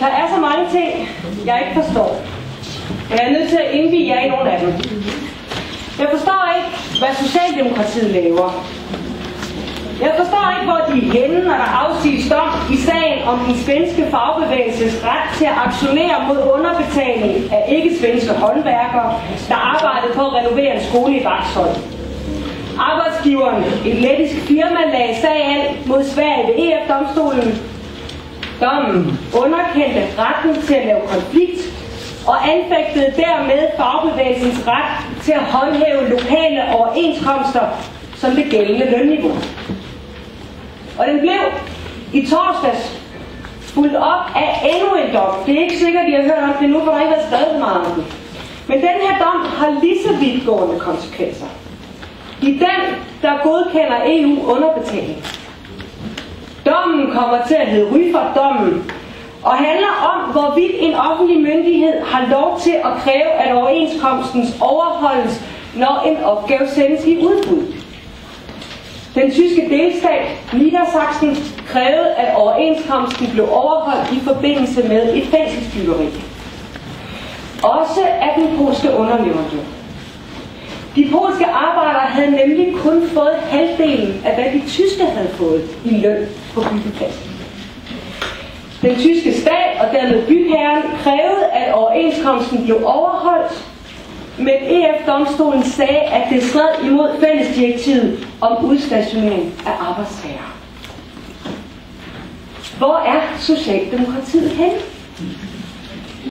Der er så mange ting, jeg ikke forstår. Jeg er nødt til at indvie jer i nogle af dem. Jeg forstår ikke, hvad Socialdemokratiet laver. Jeg forstår ikke, hvor de er henne, når der afsiges dom i sagen om den svenske fagbevægelses ret til at aktionere mod underbetaling af ikke-svenske håndværkere, der arbejdede på at renovere en skole i Vaxholm. Arbejdsgiveren, et lettisk firma, lagde sag an mod Sverige ved EF-domstolen. Dommen underkendte retten til at lave konflikt og anfægtede dermed fagbevægelsens ret til at håndhæve lokale overenskomster som det gældende lønniveau. Og den blev i torsdags fulgt op af endnu en dom. Det er ikke sikkert, at I har hørt om det nu, for der ikke har stadig meget om det. Men den her dom har lige så vidtgående konsekvenser. I den, der godkender EU underbetaling. Dommen kommer til at hedde Rüffert-dommen og handler om, hvorvidt en offentlig myndighed har lov til at kræve, at overenskomstens overholdes, når en opgave sendes i udbud. Den tyske delstat Niedersachsen krævede, at overenskomsten blev overholdt i forbindelse med et fængselsbyggeri. Også af den polske underleverandør. De polske arbejdere havde nemlig kun fået halvdelen af, hvad de tyske havde fået i løn på byggepladsen. Den tyske stat og dermed bygherren krævede, at overenskomsten blev overholdt, men EF-domstolen sagde, at det stred imod fællesdirektivet om udstationering af arbejdstagere. Hvor er Socialdemokratiet henne?